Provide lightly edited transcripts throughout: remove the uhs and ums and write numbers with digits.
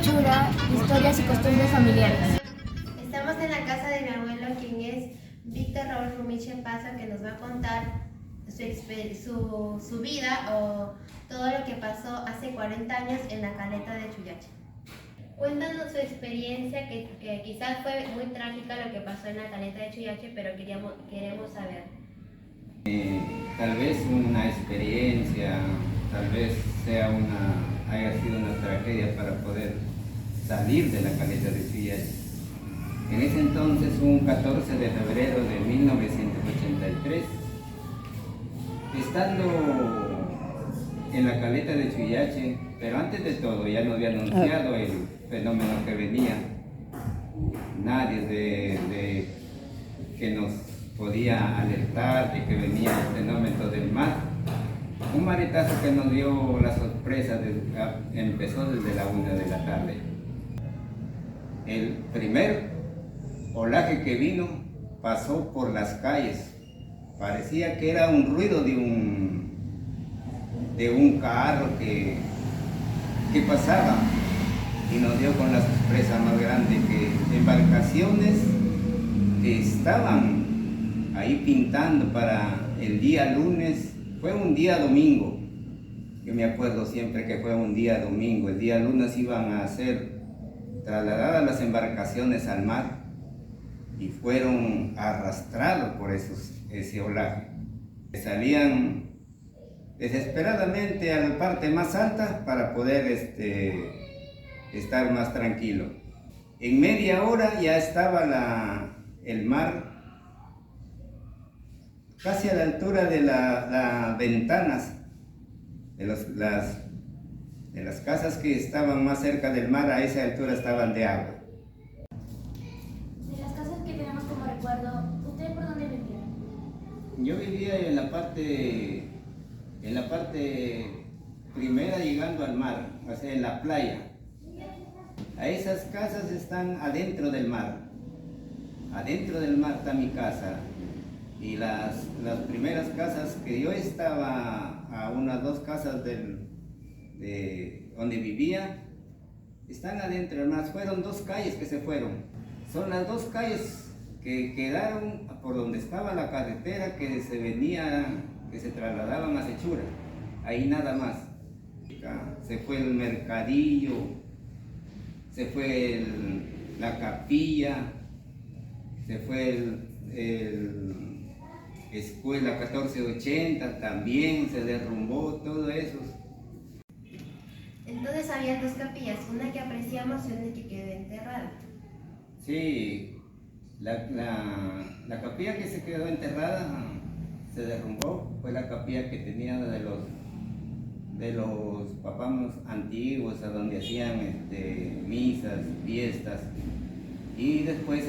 hechura, historias y costumbres familiares. Estamos en la casa de mi abuelo, quien es Víctor Raúl Rumiche Paso, que nos va a contar su vida o todo lo que pasó hace 40 años en la caleta de Chuyache. Cuéntanos su experiencia, que quizás fue muy trágica lo que pasó en la caleta de Chuyache, pero queremos saber. Tal vez una experiencia, tal vez haya sido una tragedia para poder salir de la caleta de Chuyache. En ese entonces, un 14 de febrero de 1983, estando en la caleta de Chuyache, pero antes de todo ya nos había anunciado el fenómeno que venía, nadie que nos podía alertar de que venía el fenómeno del mar. Un maretazo que nos dio la sorpresa, empezó desde la 1 de la tarde. El primer olaje que vino pasó por las calles, parecía que era un ruido de un carro que pasaba, y nos dio con la sorpresa más grande que embarcaciones que estaban ahí pintando para el día lunes. Fue un día domingo, que me acuerdo siempre que fue un día domingo. El día lunes iban a ser trasladadas las embarcaciones al mar y fueron arrastrados por ese olaje. Salían desesperadamente a la parte más alta para poder estar más tranquilo. En media hora ya estaba el mar casi a la altura de las ventanas de las casas que estaban más cerca del mar. A esa altura estaban de agua. De las casas que tenemos como recuerdo, ¿usted por dónde vivía? Yo vivía en la parte primera, llegando al mar, o sea, en la playa. A esas casas están adentro del mar. Adentro del mar está mi casa. Y las primeras casas que yo estaba, a unas 2 casas de donde vivía, están adentro del mar. Fueron 2 calles que se fueron. Son las 2 calles que quedaron por donde estaba la carretera que se trasladaban a Sechura. Ahí nada más. Se fue el mercadillo, se fue la capilla, se fue escuela 1480, también se derrumbó todo eso. Entonces había 2 capillas, una que apreciamos y una que quedó enterrada. Sí, la capilla que se quedó enterrada se derrumbó. Fue la capilla que tenía de los papás antiguos, a donde hacían misas, fiestas. Y después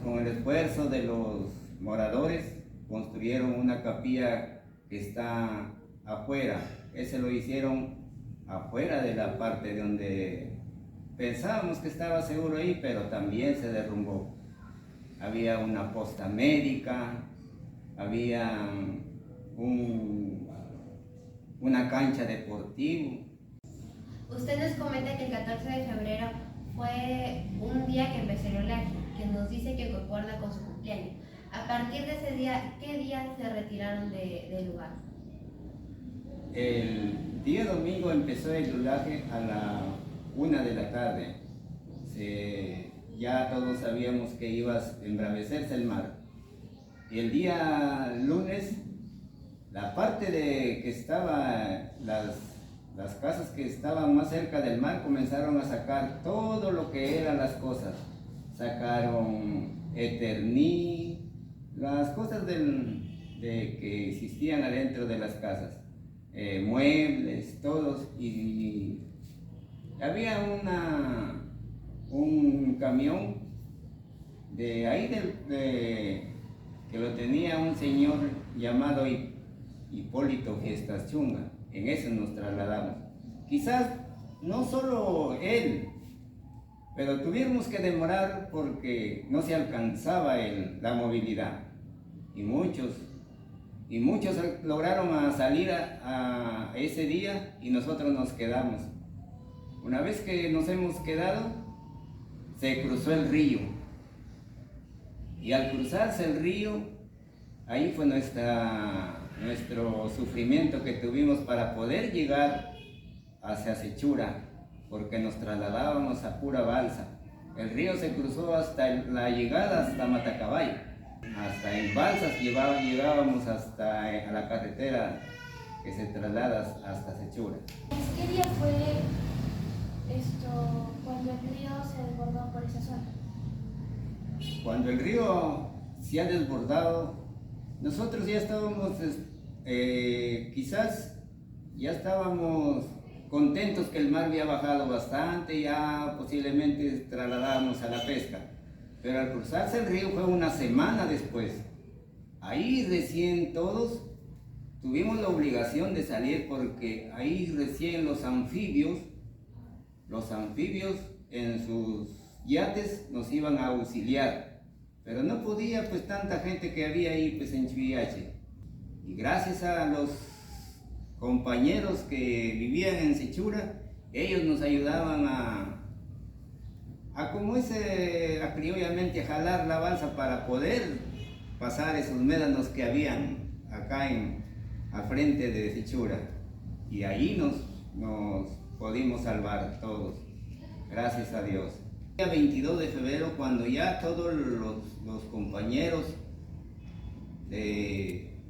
con el esfuerzo de los moradores, construyeron una capilla que está afuera. Ese lo hicieron afuera de la parte donde pensábamos que estaba seguro ahí, pero también se derrumbó. Había una posta médica, había una cancha deportiva. Usted nos comenta que el 14 de febrero fue un día que empezó el olaje, que nos dice que concuerda con su cumpleaños. A partir de ese día, ¿qué días se retiraron del lugar? El día domingo empezó el olaje a la 1 de la tarde. Ya todos sabíamos que iba a embravecerse el mar. Y el día lunes, la parte que estaba, las casas que estaban más cerca del mar, comenzaron a sacar todo lo que eran las cosas. Sacaron Eterní, las cosas que existían adentro de las casas, muebles, todos. Y había un camión de ahí que lo tenía un señor llamado Hipólito Fiestas Chunga. En eso nos trasladamos. Quizás no solo él, pero tuvimos que demorar porque no se alcanzaba la movilidad. Y muchos lograron salir a ese día, y nosotros nos quedamos. Una vez que nos hemos quedado, se cruzó el río. Y al cruzarse el río, ahí fue nuestro sufrimiento que tuvimos para poder llegar hacia Sechura, porque nos trasladábamos a pura balsa. El río se cruzó hasta la llegada hasta Matacabayo. Hasta en balsas llegábamos hasta a la carretera que se traslada hasta Sechura. ¿Qué día fue cuando el río se desbordó por esa zona? Cuando el río se ha desbordado, nosotros ya estábamos, quizás ya estábamos contentos que el mar había bajado bastante, ya posiblemente trasladábamos a la pesca. Pero al cruzarse el río fue una semana después. Ahí recién todos tuvimos la obligación de salir porque ahí recién los anfibios en sus yates nos iban a auxiliar. Pero no podía pues tanta gente que había ahí pues en Chuyache. Y gracias a los compañeros que vivían en Sechura, ellos nos ayudaban a criollamente a jalar la balsa para poder pasar esos médanos que habían acá al frente de Sechura. Y ahí nos pudimos salvar todos, gracias a Dios. El día 22 de febrero, cuando ya todos los compañeros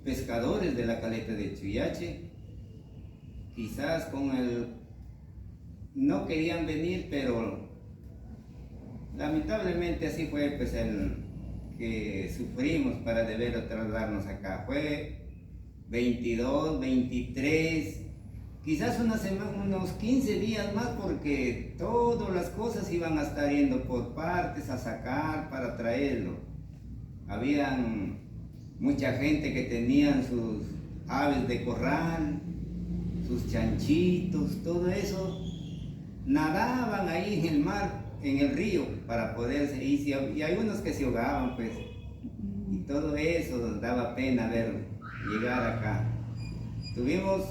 pescadores de la caleta de Chuyache, quizás no querían venir, pero lamentablemente así fue pues el que sufrimos para deber trasladarnos acá. Fue 22, 23, quizás unos 15 días más, porque todas las cosas iban a estar yendo por partes a sacar para traerlo. Habían mucha gente que tenían sus aves de corral, sus chanchitos, todo eso, nadaban ahí en el mar, en el río, para poderse ir, y hay unos que se ahogaban pues, y todo eso nos daba pena ver llegar acá. Tuvimos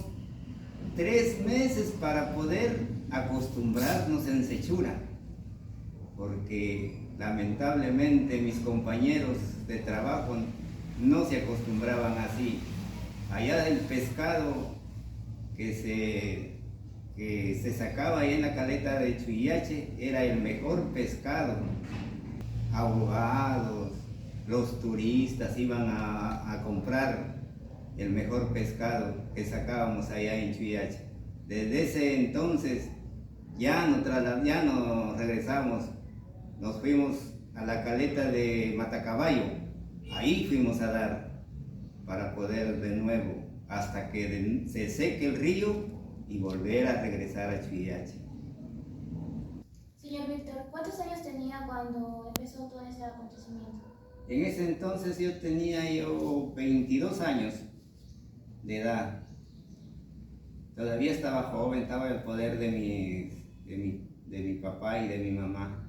3 meses para poder acostumbrarnos en Sechura, porque lamentablemente mis compañeros de trabajo no se acostumbraban así. Allá el pescado que se sacaba ahí en la caleta de Chuyache era el mejor pescado. Abogados, los turistas iban a comprar el mejor pescado que sacábamos allá en Chuyache. Desde ese entonces ya no regresamos, nos fuimos a la caleta de Matacabayo, ahí fuimos a dar para poder de nuevo, hasta que se seque el río y volver a regresar a Chuyache. Señor Víctor, ¿cuántos años tenía cuando empezó todo ese acontecimiento? En ese entonces yo tenía 22 años de edad. Todavía estaba joven, estaba en el poder de mi papá y de mi mamá.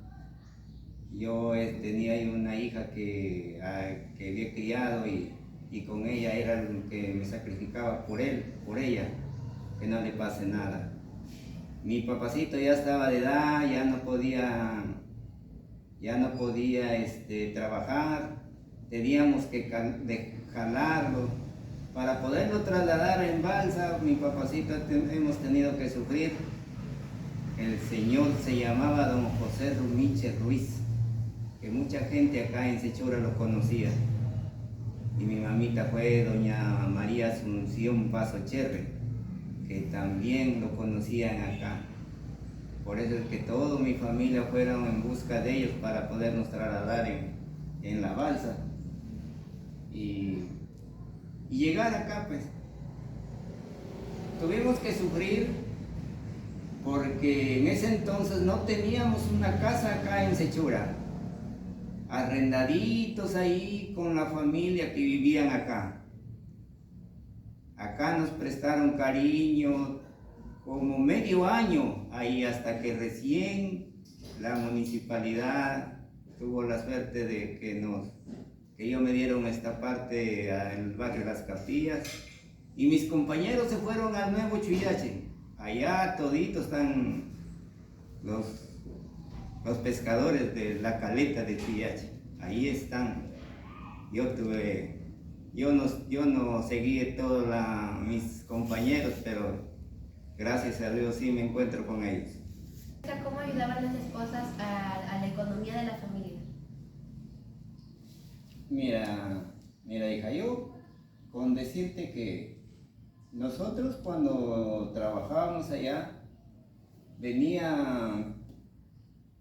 Yo tenía ahí una hija que había criado y con ella era el que me sacrificaba por ella, que no le pase nada. Mi papacito ya estaba de edad, ya no podía trabajar, teníamos que jalarlo. Para poderlo trasladar en balsa, mi papacito hemos tenido que sufrir. El señor se llamaba don José Rumiche Ruiz, que mucha gente acá en Sechura lo conocía. Y mi mamita fue doña María Asunción Paso Cherre, que también lo conocían acá. Por eso es que toda mi familia fueron en busca de ellos para podernos trasladar en la balsa y llegar acá pues. Tuvimos que sufrir porque en ese entonces no teníamos una casa acá en Sechura, arrendaditos ahí con la familia que vivían acá. Acá nos prestaron cariño como medio año ahí, hasta que recién la municipalidad tuvo la suerte de que ellos me dieron esta parte en el barrio Las Capillas, y mis compañeros se fueron al Nuevo Chuyache. Allá toditos están los, los pescadores de la caleta de Chuyache. Ahí están. Yo no seguí todos mis compañeros, pero gracias a Dios sí me encuentro con ellos. ¿Cómo ayudaban las esposas a la economía de la familia? Mira hija, yo con decirte que nosotros cuando trabajábamos allá, venían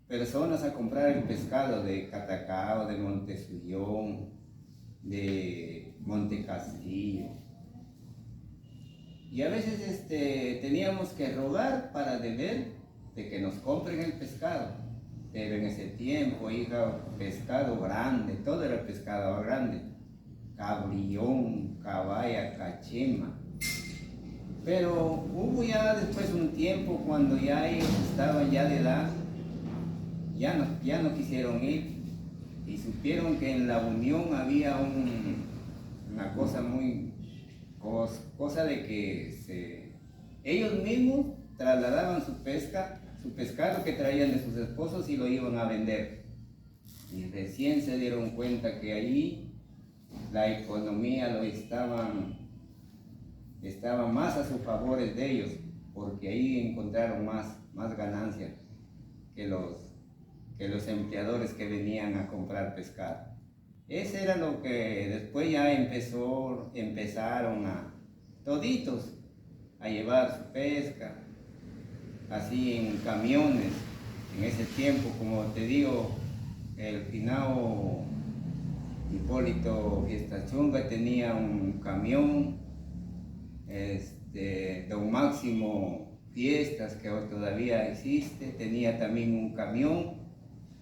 personas a comprar el pescado de Catacao, de Montesuyón, de Montecastillo. Y a veces teníamos que rogar para deber de que nos compren el pescado. Pero en ese tiempo, hija, pescado grande, todo era pescado grande. Cabrión, cabaya, cachema. Pero hubo ya después un tiempo cuando ya ellos estaban ya de edad, ya no quisieron ir y supieron que en la Unión había una cosa cosa de que ellos mismos trasladaban su pescado que traían de sus esposos y lo iban a vender. Y recién se dieron cuenta que allí la economía estaba más a sus favores de ellos, porque ahí encontraron más ganancias que los empleadores que venían a comprar pescado. Ese era lo que después ya empezaron toditos a llevar su pesca, así en camiones. En ese tiempo, como te digo, el finado Hipólito Fiesta Chunga tenía un camión, don Máximo Fiestas, que todavía existe, tenía también un camión,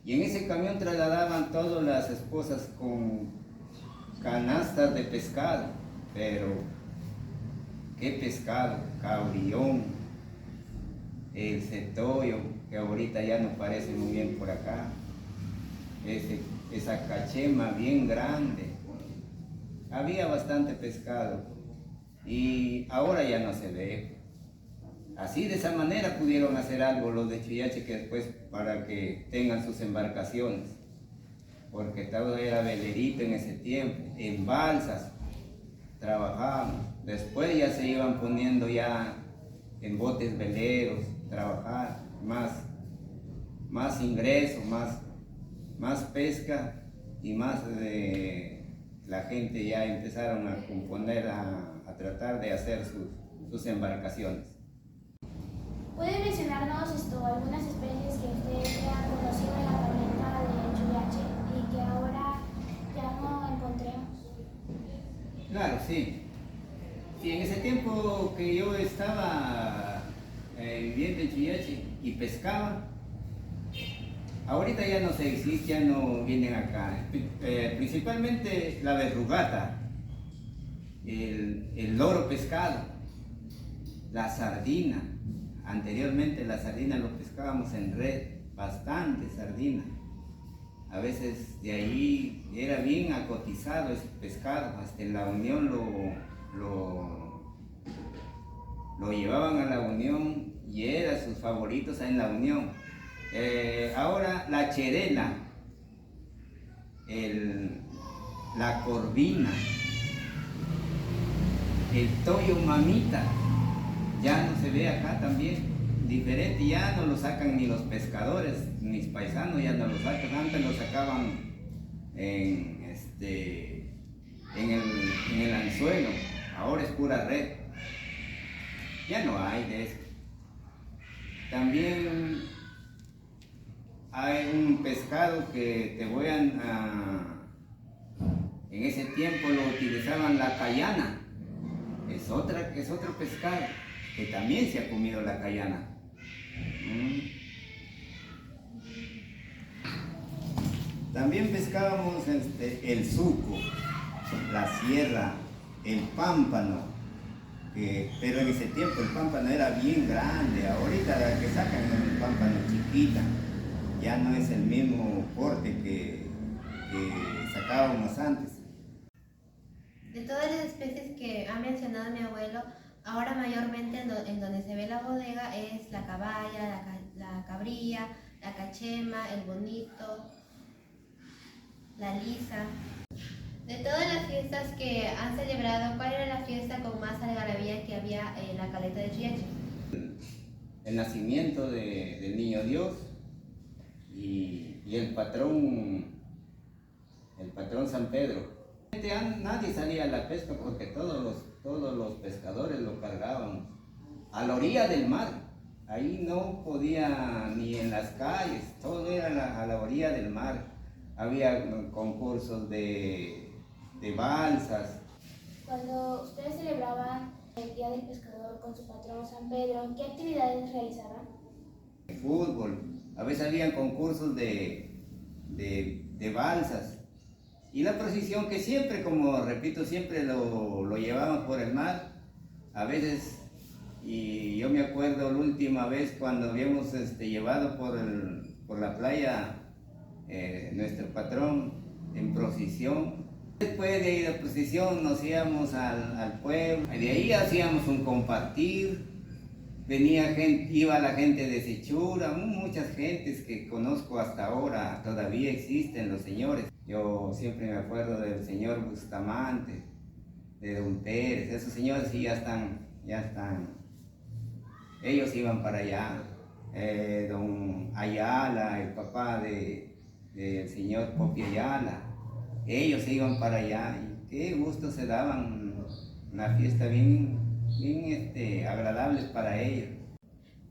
y en ese camión trasladaban todas las esposas con canastas de pescado. Pero qué pescado, cabrión, el cetoyo, que ahorita ya no parece muy bien por acá, esa cachema bien grande. Había bastante pescado y ahora ya no se ve. Así, de esa manera pudieron hacer algo los de Chuyache, que después para que tengan sus embarcaciones, porque todo era velerito en ese tiempo, en balsas trabajábamos. Después ya se iban poniendo ya en botes veleros, trabajar, más ingresos, más pesca y más de la gente ya empezaron a componer, a tratar de hacer sus embarcaciones. ¿Puede mencionarnos algunas especies que usted haya conocido en la caleta de Chuyache y que ahora ya no encontremos? Claro, sí. Sí, en ese tiempo que yo estaba viviendo en Chuyache y pescaba, ahorita ya no se existe, ya no vienen acá. Principalmente la verrugata, el loro pescado, la sardina. Anteriormente la sardina lo pescábamos en red, bastante sardina. A veces de ahí era bien acotizado ese pescado, hasta en la Unión lo llevaban a la Unión y era sus favoritos en la Unión. Ahora la cherela, la corvina, el toyo mamita, ya no se ve acá también, diferente, ya no lo sacan ni los pescadores, mis paisanos ya no lo sacan. Antes lo sacaban en el anzuelo, ahora es pura red, ya no hay de eso. También hay un pescado que en ese tiempo lo utilizaban, la cayana, es otro pescado que también se ha comido la cayana. También pescábamos el suco, la sierra, el pámpano, pero en ese tiempo el pámpano era bien grande. Ahorita la que sacan es un pámpano chiquita, ya no es el mismo porte que sacábamos antes. De todas las especies que ha mencionado mi abuelo, ahora mayormente en donde se ve la bodega es la caballa, la cabrilla, María, la Cachema, el Bonito, la Lisa. De todas las fiestas que han celebrado, ¿cuál era la fiesta con más algarabía que había en la Caleta de Chuyache? El nacimiento del niño Dios y el patrón San Pedro. Nadie salía a la pesca porque todos los pescadores lo cargaban a la orilla del mar. Ahí no podía ni en las calles, todo era a la orilla del mar. Había concursos de balsas. Cuando ustedes celebraban el Día del Pescador con su patrón San Pedro, ¿qué actividades realizaban? Fútbol, a veces habían concursos de balsas. Y la procesión que siempre, como repito, siempre lo llevaban por el mar. A veces, y yo me acuerdo la última vez cuando habíamos llevado por la playa nuestro patrón en procesión. Después de ir a procesión nos íbamos al pueblo, de ahí hacíamos un compartir, iba la gente de Sechura, muchas gentes que conozco hasta ahora, todavía existen los señores. Yo siempre me acuerdo del señor Bustamante, de Don Pérez, esos señores sí ya están, ellos iban para allá. Don Ayala, el papá del señor Popi Ayala, ellos iban para allá y qué gusto se daban, una fiesta bien agradables para ellos.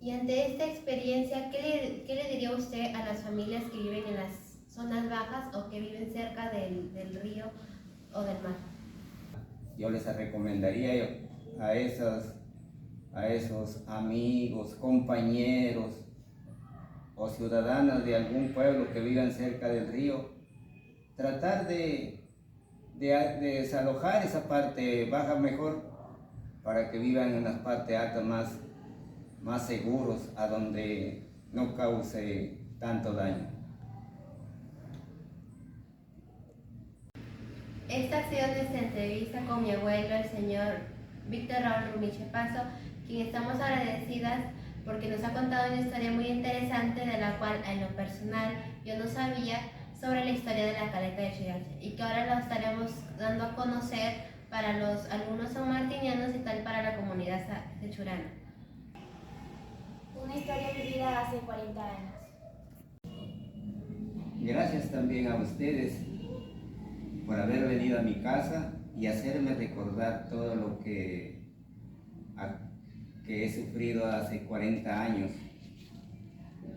Y ante esta experiencia, ¿qué le diría usted a las familias que viven en las zonas bajas o que viven cerca del río o del mar? Yo les recomendaría a esos amigos, compañeros o ciudadanos de algún pueblo que vivan cerca del río, tratar de desalojar esa parte baja mejor para que vivan en las partes altas más seguros, a donde no cause tanto daño. Esta ha sido nuestra entrevista con mi abuelo, el señor Víctor Raúl Rumiche Paso, quien estamos agradecidas porque nos ha contado una historia muy interesante de la cual en lo personal yo no sabía sobre la historia de la Caleta de Chuyache y que ahora la estaremos dando a conocer para algunos sanmartinianos y tal para la comunidad sechurana. Una historia vivida hace 40 años. Gracias también a ustedes por haber venido a mi casa y hacerme recordar todo lo que he sufrido hace 40 años,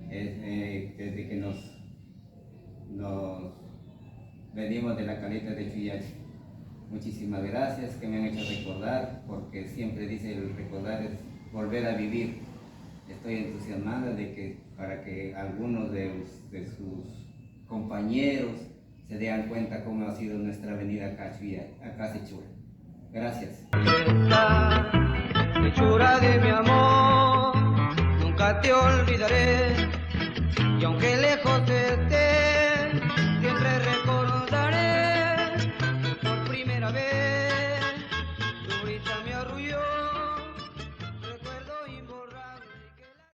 desde que nos venimos de la Caleta de Chuyache. Muchísimas gracias que me han hecho recordar, porque siempre dice el recordar es volver a vivir. Estoy entusiasmada para que algunos de sus compañeros se den cuenta cómo ha sido nuestra venida acá a Sechura. Gracias. Sechura de mi amor, nunca te olvidaré, y aunque